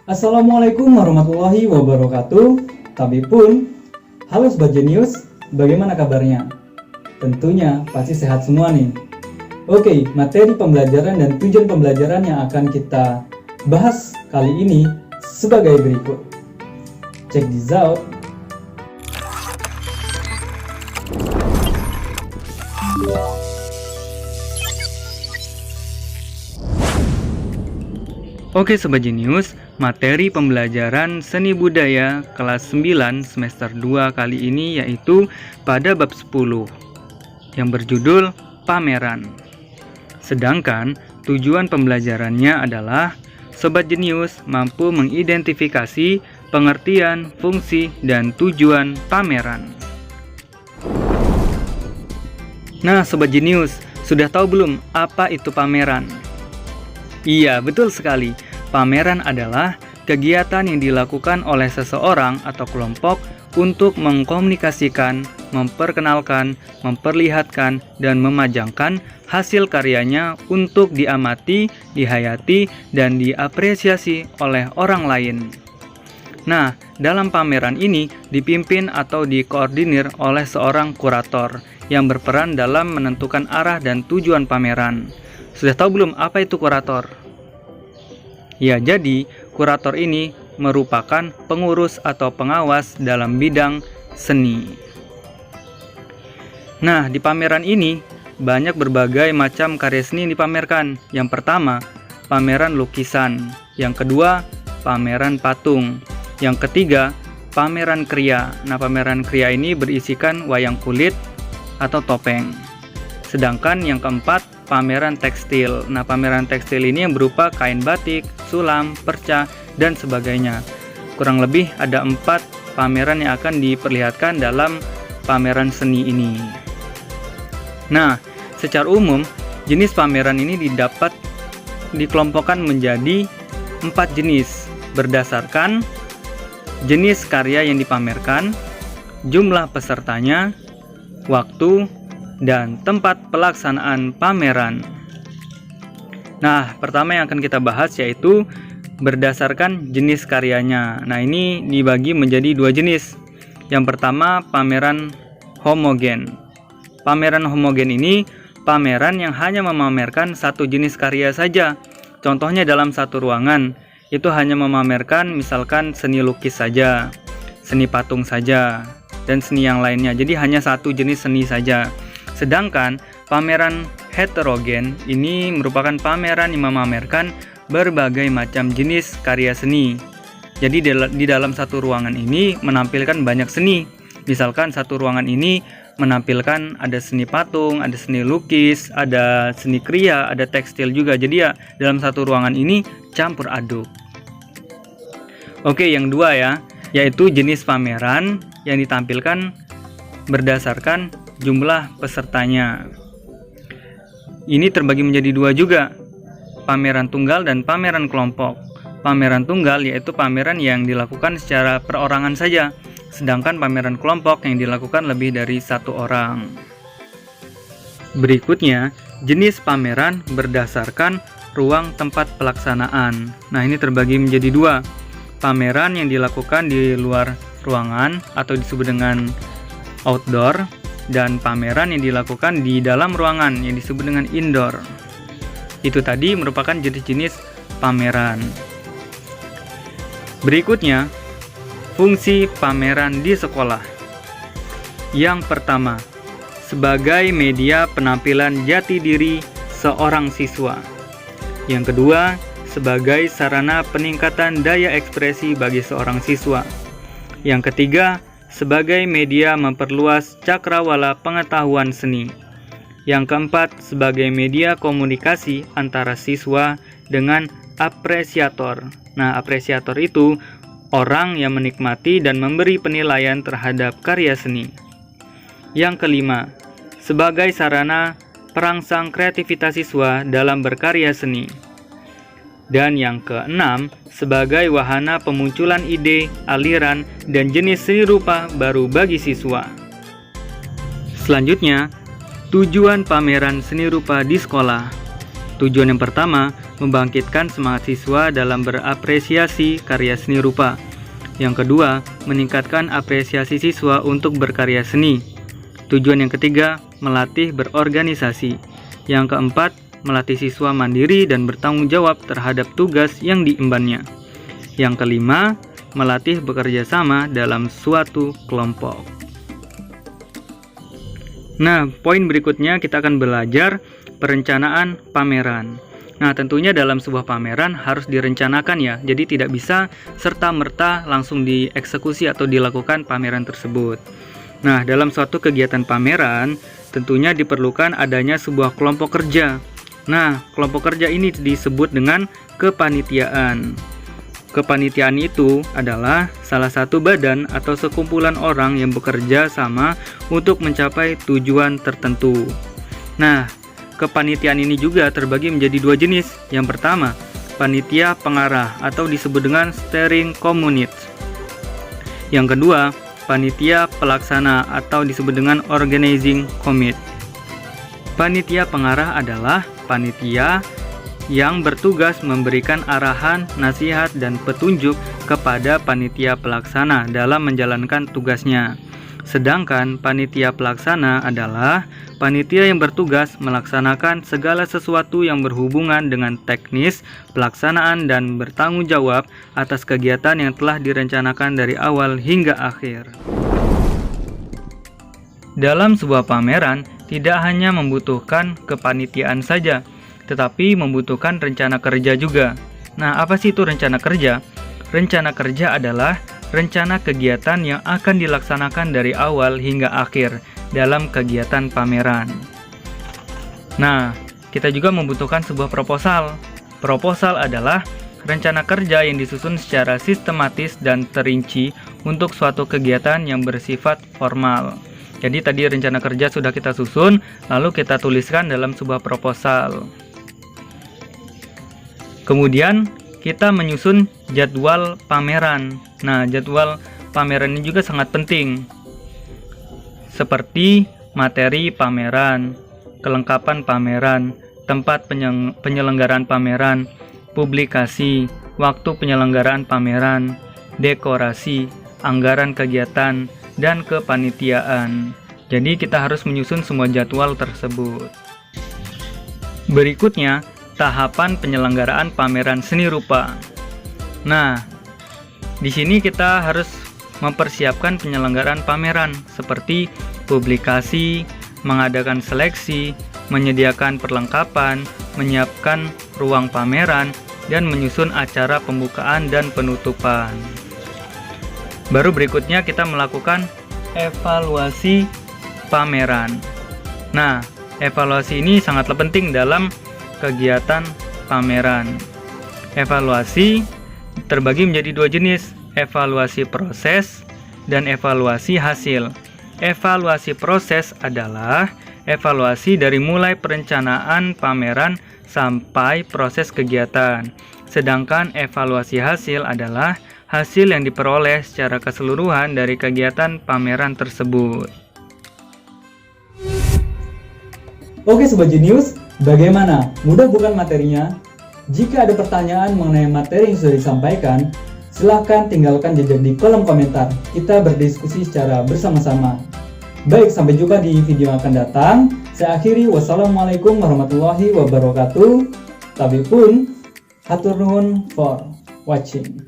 Assalamualaikum warahmatullahi wabarakatuh. Tapi pun, halo Sobat Jenius, bagaimana kabarnya? Tentunya pasti sehat semua nih. Oke, materi pembelajaran dan tujuan pembelajaran yang akan kita bahas kali ini sebagai berikut. Check this out. Oke Sobat Jenius, materi pembelajaran seni budaya kelas 9 semester 2 kali ini yaitu pada bab 10 yang berjudul pameran. Sedangkan tujuan pembelajarannya adalah Sobat Jenius mampu mengidentifikasi pengertian, fungsi, dan tujuan pameran. Nah Sobat Jenius, sudah tahu belum apa itu pameran? Iya, betul sekali. Pameran adalah kegiatan yang dilakukan oleh seseorang atau kelompok untuk mengkomunikasikan, memperkenalkan, memperlihatkan, dan memajangkan hasil karyanya untuk diamati, dihayati, dan diapresiasi oleh orang lain. Nah, dalam pameran ini dipimpin atau dikoordinir oleh seorang kurator yang berperan dalam menentukan arah dan tujuan pameran. Sudah tahu belum apa itu kurator? Ya, jadi kurator ini merupakan pengurus atau pengawas dalam bidang seni. Nah, di pameran ini banyak berbagai macam karya seni yang dipamerkan. Yang pertama, pameran lukisan. Yang kedua, pameran patung. Yang ketiga, pameran kriya. Nah, pameran kriya ini berisikan wayang kulit atau topeng. Sedangkan yang keempat, pameran tekstil. Nah, pameran tekstil ini yang berupa kain batik, sulam, perca, dan sebagainya. Kurang lebih ada 4 pameran yang akan diperlihatkan dalam pameran seni ini. Nah, secara umum, jenis pameran ini dikelompokkan menjadi 4 jenis berdasarkan jenis karya yang dipamerkan, jumlah pesertanya, waktu, dan tempat pelaksanaan pameran. Nah, pertama yang akan kita bahas yaitu berdasarkan jenis karyanya. Nah, ini dibagi menjadi 2 jenis. Yang pertama, pameran homogen. Pameran homogen ini pameran yang hanya memamerkan satu jenis karya saja. Contohnya dalam satu ruangan, itu hanya memamerkan misalkan seni lukis saja, seni patung saja, dan seni yang lainnya. Jadi hanya satu jenis seni saja. Sedangkan pameran heterogen ini merupakan pameran yang memamerkan berbagai macam jenis karya seni. Jadi di dalam satu ruangan ini menampilkan banyak seni. Misalkan satu ruangan ini menampilkan ada seni patung, ada seni lukis, ada seni kriya, ada tekstil juga. Jadi ya dalam satu ruangan ini campur aduk. Oke, yang 2 ya, yaitu jenis pameran yang ditampilkan berdasarkan jumlah pesertanya. Ini terbagi menjadi 2 juga, pameran tunggal dan pameran kelompok. Pameran tunggal yaitu pameran yang dilakukan secara perorangan saja, sedangkan pameran kelompok yang dilakukan lebih dari 1 orang. Berikutnya, jenis pameran berdasarkan ruang tempat pelaksanaan. Nah, ini terbagi menjadi 2, pameran yang dilakukan di luar ruangan atau disebut dengan outdoor, dan pameran yang dilakukan di dalam ruangan yang disebut dengan indoor. Itu tadi merupakan jenis-jenis pameran. Berikutnya, fungsi pameran di sekolah. Yang pertama, sebagai media penampilan jati diri seorang siswa. Yang kedua, sebagai sarana peningkatan daya ekspresi bagi seorang siswa. Yang ketiga, sebagai media memperluas cakrawala pengetahuan seni. Yang keempat, sebagai media komunikasi antara siswa dengan apresiator. Nah, apresiator itu orang yang menikmati dan memberi penilaian terhadap karya seni. Yang kelima, sebagai sarana perangsang kreativitas siswa dalam berkarya seni. Dan yang keenam, sebagai wahana pemunculan ide, aliran, dan jenis seni rupa baru bagi siswa. Selanjutnya, tujuan pameran seni rupa di sekolah. Tujuan yang pertama, membangkitkan semangat siswa dalam berapresiasi karya seni rupa. Yang kedua, meningkatkan apresiasi siswa untuk berkarya seni. Tujuan yang ketiga, melatih berorganisasi. Yang keempat, melatih siswa mandiri dan bertanggung jawab terhadap tugas yang diembannya. Yang kelima, melatih bekerja sama dalam suatu kelompok. Nah, poin berikutnya kita akan belajar perencanaan pameran. Nah, tentunya dalam sebuah pameran harus direncanakan ya, jadi tidak bisa serta-merta langsung dieksekusi atau dilakukan pameran tersebut. Nah, dalam suatu kegiatan pameran, tentunya diperlukan adanya sebuah kelompok kerja. Nah, kelompok kerja ini disebut dengan kepanitiaan. Kepanitiaan itu adalah salah satu badan atau sekumpulan orang yang bekerja sama untuk mencapai tujuan tertentu. Nah, kepanitiaan ini juga terbagi menjadi dua jenis. Yang pertama, panitia pengarah atau disebut dengan steering committee. Yang kedua, panitia pelaksana atau disebut dengan organizing committee. Panitia pengarah adalah panitia yang bertugas memberikan arahan, nasihat, dan petunjuk kepada panitia pelaksana dalam menjalankan tugasnya. Sedangkan panitia pelaksana adalah panitia yang bertugas melaksanakan segala sesuatu yang berhubungan dengan teknis, pelaksanaan, dan bertanggung jawab atas kegiatan yang telah direncanakan dari awal hingga akhir. Dalam sebuah pameran, tidak hanya membutuhkan kepanitiaan saja, tetapi membutuhkan rencana kerja juga. Nah, apa sih itu rencana kerja? Rencana kerja adalah rencana kegiatan yang akan dilaksanakan dari awal hingga akhir dalam kegiatan pameran. Nah, kita juga membutuhkan sebuah proposal. Proposal adalah rencana kerja yang disusun secara sistematis dan terinci untuk suatu kegiatan yang bersifat formal. Jadi tadi rencana kerja sudah kita susun, lalu kita tuliskan dalam sebuah proposal. Kemudian kita menyusun jadwal pameran. Nah, jadwal pameran ini juga sangat penting. Seperti materi pameran, kelengkapan pameran, tempat penyelenggaraan pameran, publikasi, waktu penyelenggaraan pameran, dekorasi, anggaran kegiatan, dan kepanitiaan. Jadi kita harus menyusun semua jadwal tersebut. Berikutnya, tahapan penyelenggaraan pameran seni rupa. Nah, di sini kita harus mempersiapkan penyelenggaraan pameran seperti publikasi, mengadakan seleksi, menyediakan perlengkapan, menyiapkan ruang pameran, dan menyusun acara pembukaan dan penutupan. Baru berikutnya kita melakukan evaluasi pameran. Nah, evaluasi ini sangatlah penting dalam kegiatan pameran. Evaluasi terbagi menjadi dua jenis, evaluasi proses dan evaluasi hasil. Evaluasi proses adalah evaluasi dari mulai perencanaan pameran sampai proses kegiatan. Sedangkan evaluasi hasil adalah hasil yang diperoleh secara keseluruhan dari kegiatan pameran tersebut. Oke Sobat Jenius, bagaimana? Mudah bukan materinya? Jika ada pertanyaan mengenai materi yang sudah disampaikan, silahkan tinggalkan jejak di kolom komentar. Kita berdiskusi secara bersama-sama. Baik, sampai jumpa di video yang akan datang. Saya akhiri, wassalamualaikum warahmatullahi wabarakatuh. Tapi pun, hatur nuhun for watching.